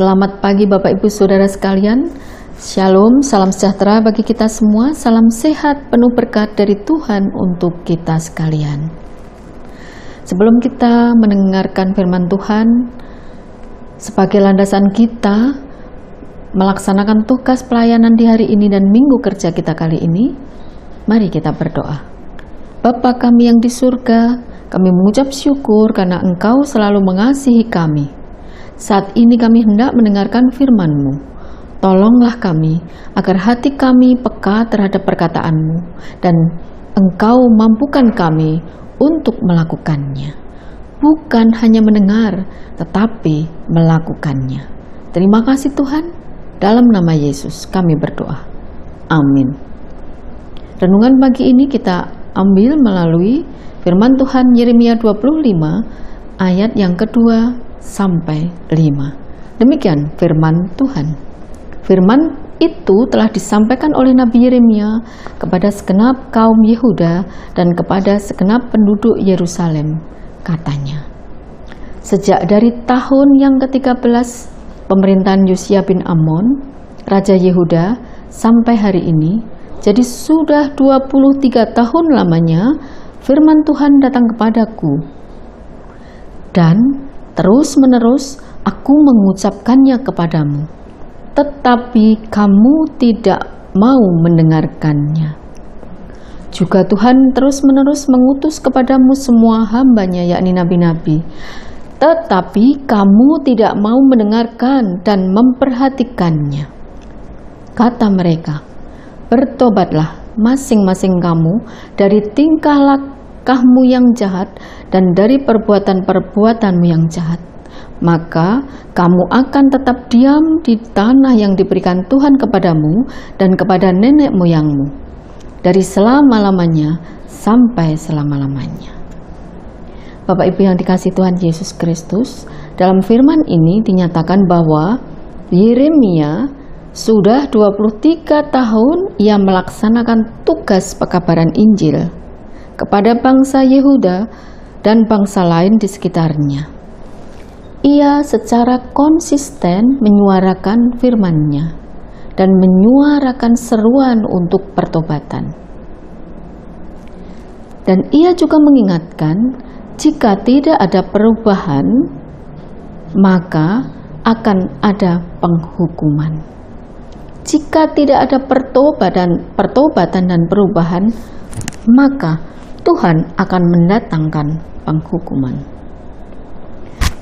Selamat pagi Bapak Ibu Saudara sekalian. Shalom, salam sejahtera bagi kita semua. Salam sehat penuh berkat dari Tuhan untuk kita sekalian. Sebelum kita mendengarkan firman Tuhan, sebagai landasan kita melaksanakan tugas pelayanan di hari ini dan minggu kerja kita kali ini, mari kita berdoa. Bapa kami yang di surga, kami mengucap syukur karena Engkau selalu mengasihi kami. Saat ini kami hendak mendengarkan firman-Mu. Tolonglah kami agar hati kami peka terhadap perkataan-Mu dan Engkau mampukan kami untuk melakukannya. Bukan hanya mendengar, tetapi melakukannya. Terima kasih Tuhan. Dalam nama Yesus kami berdoa. Amin. Renungan pagi ini kita ambil melalui firman Tuhan Yeremia 25 ayat yang kedua sampai 5. Demikian firman Tuhan. Firman itu telah disampaikan oleh Nabi Yeremia kepada segenap kaum Yehuda dan kepada segenap penduduk Yerusalem. Katanya, sejak dari tahun yang ke-13 pemerintahan Yosia bin Amon, Raja Yehuda, sampai hari ini, jadi sudah 23 tahun lamanya firman Tuhan datang kepadaku. Dan terus-menerus aku mengucapkannya kepadamu, tetapi kamu tidak mau mendengarkannya. Juga Tuhan terus-menerus mengutus kepadamu semua hambanya, yakni nabi-nabi, tetapi kamu tidak mau mendengarkan dan memperhatikannya. Kata mereka, bertobatlah masing-masing kamu dari tingkah langkahmu yang jahat dan dari perbuatan-perbuatanmu yang jahat, maka kamu akan tetap diam di tanah yang diberikan Tuhan kepadamu dan kepada nenek moyangmu dari selama-lamanya sampai selama-lamanya. Bapak Ibu yang dikasihi Tuhan Yesus Kristus, dalam firman ini dinyatakan bahwa Yeremia sudah 23 tahun ia melaksanakan tugas pekabaran Injil kepada bangsa Yehuda dan bangsa lain di sekitarnya. Ia secara konsisten menyuarakan firman-Nya dan menyuarakan seruan untuk pertobatan. Dan ia juga mengingatkan, jika tidak ada perubahan, maka akan ada penghukuman. Jika tidak ada pertobatan dan perubahan, maka Tuhan akan mendatangkan penghukuman.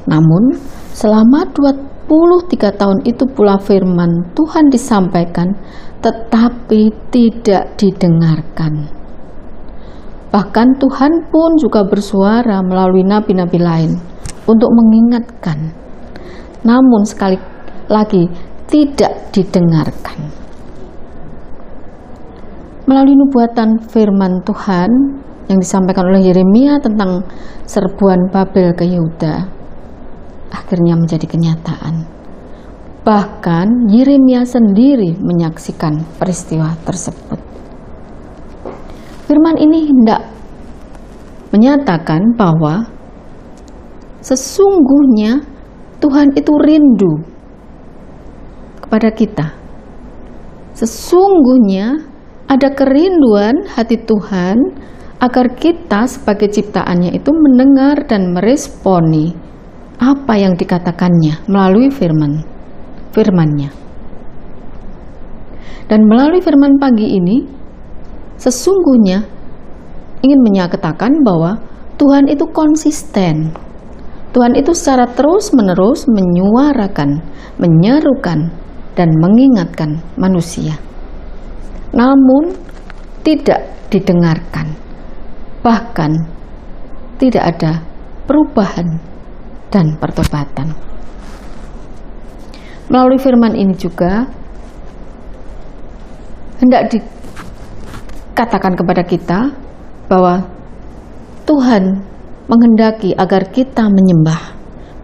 Namun, selama 23 tahun itu pula firman Tuhan disampaikan, tetapi tidak didengarkan. Bahkan Tuhan pun juga bersuara melalui nabi-nabi lain untuk mengingatkan. Namun sekali lagi tidak didengarkan. Melalui nubuatan firman Tuhan yang disampaikan oleh Yeremia tentang serbuan Babel ke Yehuda, akhirnya menjadi kenyataan. Bahkan Yeremia sendiri menyaksikan peristiwa tersebut. Firman ini hendak menyatakan bahwa sesungguhnya Tuhan itu rindu kepada kita. Sesungguhnya ada kerinduan hati Tuhan agar kita sebagai ciptaannya itu mendengar dan meresponi apa yang dikatakannya melalui firman-Nya. Dan melalui firman pagi ini, sesungguhnya ingin menyatakan bahwa Tuhan itu konsisten. Tuhan itu secara terus-menerus menyuarakan, menyerukan, dan mengingatkan manusia. Namun tidak didengarkan. Bahkan tidak ada perubahan dan pertobatan. Melalui firman ini juga hendak dikatakan kepada kita bahwa Tuhan menghendaki agar kita menyembah,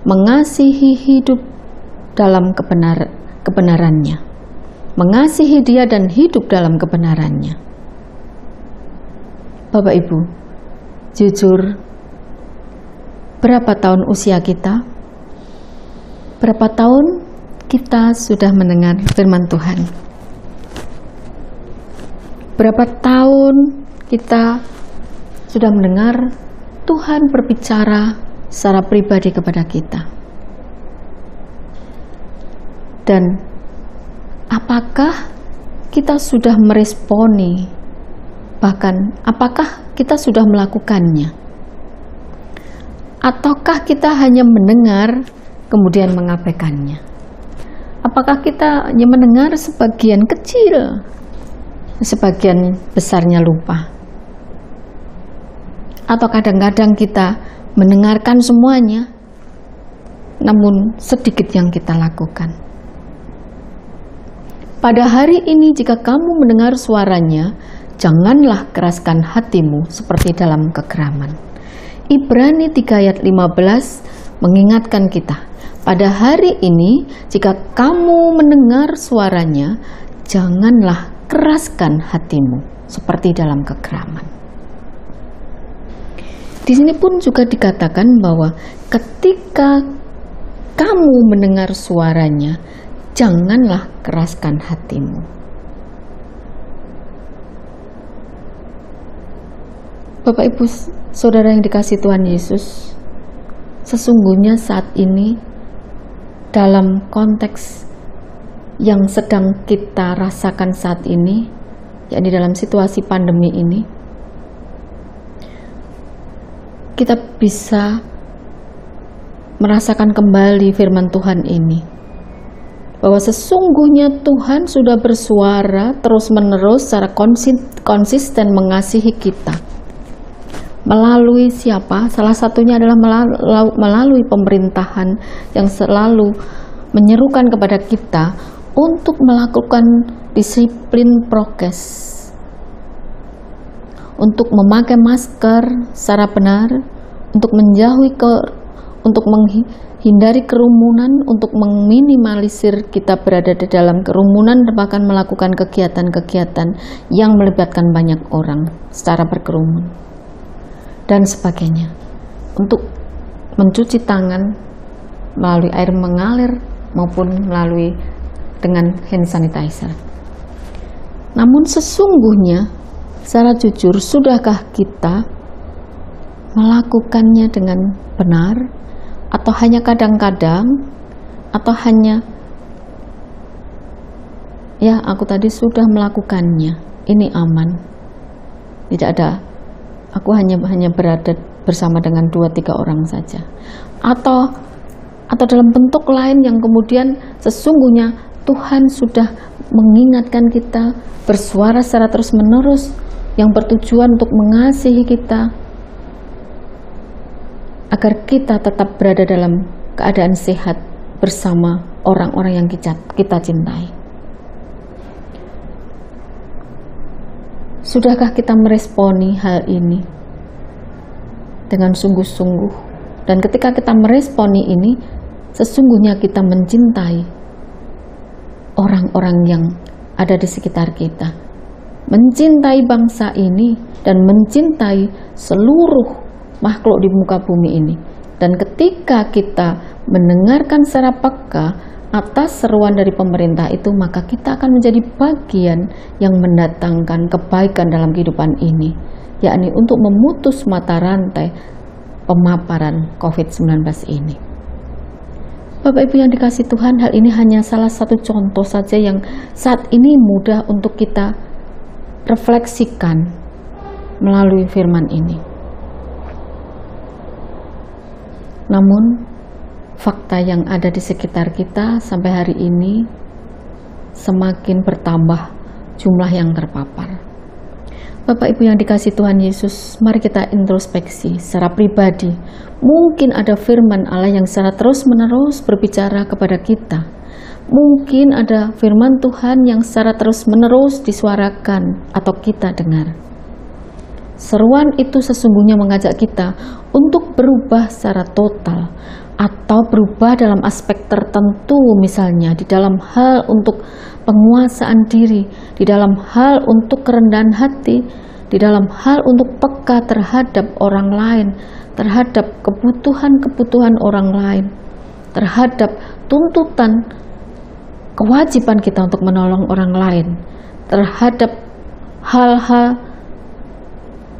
mengasihi hidup dalam kebenarannya, mengasihi Dia dan hidup dalam kebenarannya. Bapak Ibu, jujur, berapa tahun usia kita? Berapa tahun kita sudah mendengar firman Tuhan. Berapa tahun kita sudah mendengar Tuhan berbicara secara pribadi kepada kita. Dan apakah kita sudah meresponi, bahkan apakah kita sudah melakukannya? Ataukah kita hanya mendengar kemudian mengabaikannya? Apakah kita hanya mendengar sebagian kecil, sebagian besarnya lupa? Atau kadang-kadang kita mendengarkan semuanya, namun sedikit yang kita lakukan. Pada hari ini jika kamu mendengar suaranya, janganlah keraskan hatimu seperti dalam kegeraman. Ibrani 3 ayat 15 mengingatkan kita, pada hari ini jika kamu mendengar suaranya, janganlah keraskan hatimu seperti dalam kegeraman. Di sini pun juga dikatakan bahwa ketika kamu mendengar suaranya, janganlah keraskan hatimu. Bapak Ibu Saudara yang dikasihi Tuhan Yesus, sesungguhnya saat ini dalam konteks yang sedang kita rasakan saat ini, yakni dalam situasi pandemi ini, kita bisa merasakan kembali firman Tuhan ini, bahwa sesungguhnya Tuhan sudah bersuara terus-menerus secara konsisten mengasihi kita. Melalui siapa? Salah satunya adalah melalui pemerintahan yang selalu menyerukan kepada kita untuk melakukan disiplin prokes, untuk memakai masker secara benar, untuk untuk menghindari kerumunan, untuk meminimalisir kita berada di dalam kerumunan, dan bahkan melakukan kegiatan-kegiatan yang melibatkan banyak orang secara berkerumun dan sebagainya, untuk mencuci tangan melalui air mengalir maupun melalui dengan hand sanitizer. Namun sesungguhnya secara jujur, sudahkah kita melakukannya dengan benar, atau hanya kadang-kadang, atau hanya ya aku tadi sudah melakukannya, ini aman, tidak ada, aku hanya berada bersama dengan 2-3 orang saja, atau dalam bentuk lain yang kemudian sesungguhnya Tuhan sudah mengingatkan kita, bersuara secara terus-menerus yang bertujuan untuk mengasihi kita, agar kita tetap berada dalam keadaan sehat bersama orang-orang yang kita cintai. Sudahkah kita meresponi hal ini dengan sungguh-sungguh? Dan ketika kita meresponi ini, sesungguhnya kita mencintai orang-orang yang ada di sekitar kita, mencintai bangsa ini, dan mencintai seluruh makhluk di muka bumi ini. Dan ketika kita mendengarkan secara peka atas seruan dari pemerintah itu, maka kita akan menjadi bagian yang mendatangkan kebaikan dalam kehidupan ini, yakni untuk memutus mata rantai pemaparan COVID-19 ini. Bapak Ibu yang dikasihi Tuhan, hal ini hanya salah satu contoh saja yang saat ini mudah untuk kita refleksikan melalui firman ini. Namun fakta yang ada di sekitar kita sampai hari ini semakin bertambah jumlah yang terpapar. Bapak Ibu yang dikasihi Tuhan Yesus, mari kita introspeksi secara pribadi. Mungkin ada firman Allah yang secara terus-menerus berbicara kepada kita. Mungkin ada firman Tuhan yang secara terus-menerus disuarakan atau kita dengar. Seruan itu sesungguhnya mengajak kita untuk berubah secara total, atau berubah dalam aspek tertentu, misalnya di dalam hal untuk penguasaan diri, di dalam hal untuk kerendahan hati, di dalam hal untuk peka terhadap orang lain, terhadap kebutuhan-kebutuhan orang lain, terhadap tuntutan kewajiban kita untuk menolong orang lain terhadap hal-hal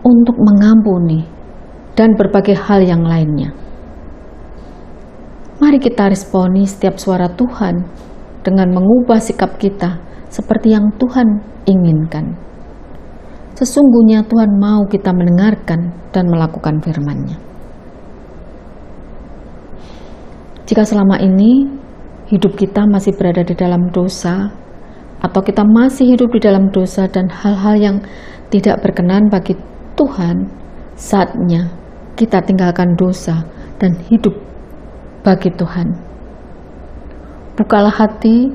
untuk mengampuni dan berbagai hal yang lainnya. Mari kita responi setiap suara Tuhan dengan mengubah sikap kita seperti yang Tuhan inginkan. Sesungguhnya Tuhan mau kita mendengarkan dan melakukan firman-Nya. Jika selama ini hidup kita masih berada di dalam dosa, atau kita masih hidup di dalam dosa dan hal-hal yang tidak berkenan bagi Tuhan, saatnya kita tinggalkan dosa dan hidup bagi Tuhan. Bukalah hati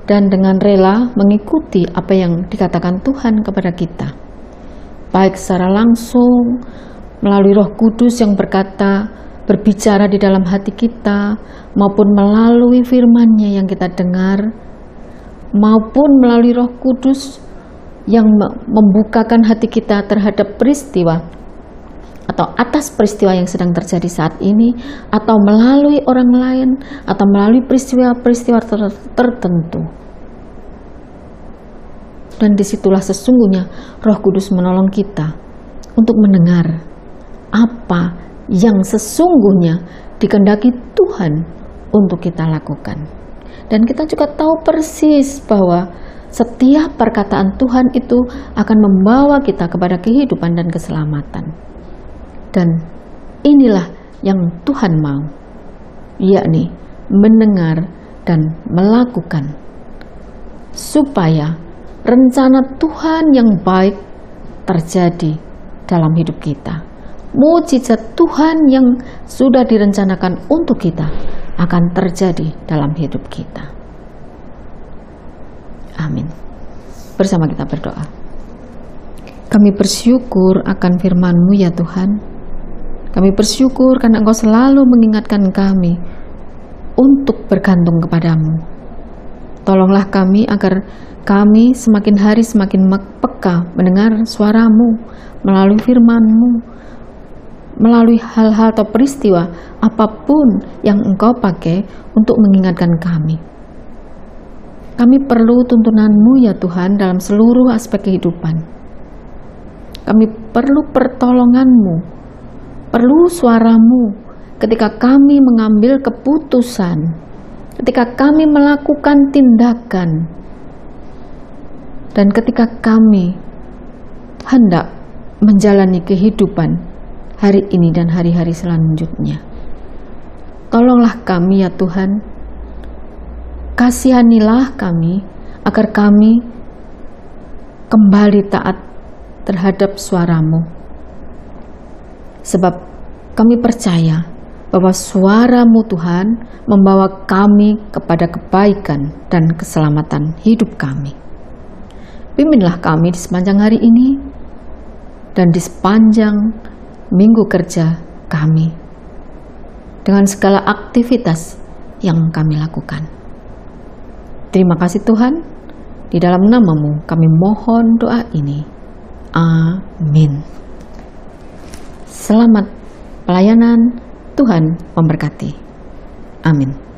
dan dengan rela mengikuti apa yang dikatakan Tuhan kepada kita, baik secara langsung melalui Roh Kudus yang berbicara di dalam hati kita, maupun melalui firman-Nya yang kita dengar, maupun melalui Roh Kudus yang membukakan hati kita terhadap peristiwa atau atas peristiwa yang sedang terjadi saat ini, atau melalui orang lain, atau melalui peristiwa-peristiwa tertentu. Dan disitulah sesungguhnya Roh Kudus menolong kita untuk mendengar apa yang sesungguhnya dikehendaki Tuhan untuk kita lakukan. Dan kita juga tahu persis bahwa setiap perkataan Tuhan itu akan membawa kita kepada kehidupan dan keselamatan. Dan inilah yang Tuhan mau, yakni mendengar dan melakukan, supaya rencana Tuhan yang baik terjadi dalam hidup kita. Mujizat Tuhan yang sudah direncanakan untuk kita akan terjadi dalam hidup kita. Amin. Bersama kita berdoa. Kami bersyukur akan firman-Mu ya Tuhan. Kami bersyukur karena Engkau selalu mengingatkan kami untuk bergantung kepadamu. Tolonglah kami agar kami semakin hari semakin peka mendengar suara-Mu melalui firman-Mu, melalui hal-hal atau peristiwa apapun yang Engkau pakai untuk mengingatkan kami. Kami perlu tuntunan-Mu ya Tuhan dalam seluruh aspek kehidupan. Kami perlu pertolongan-Mu, perlu suara-Mu ketika kami mengambil keputusan, ketika kami melakukan tindakan, dan ketika kami hendak menjalani kehidupan hari ini dan hari-hari selanjutnya. Tolonglah kami ya Tuhan, kasihanilah kami agar kami kembali taat terhadap suara-Mu. Sebab kami percaya bahwa suara-Mu Tuhan membawa kami kepada kebaikan dan keselamatan hidup kami. Pimpinlah kami di sepanjang hari ini dan di sepanjang minggu kerja kami dengan segala aktivitas yang kami lakukan. Terima kasih Tuhan, di dalam nama-Mu kami mohon doa ini. Amin. Selamat pelayanan, Tuhan memberkati. Amin.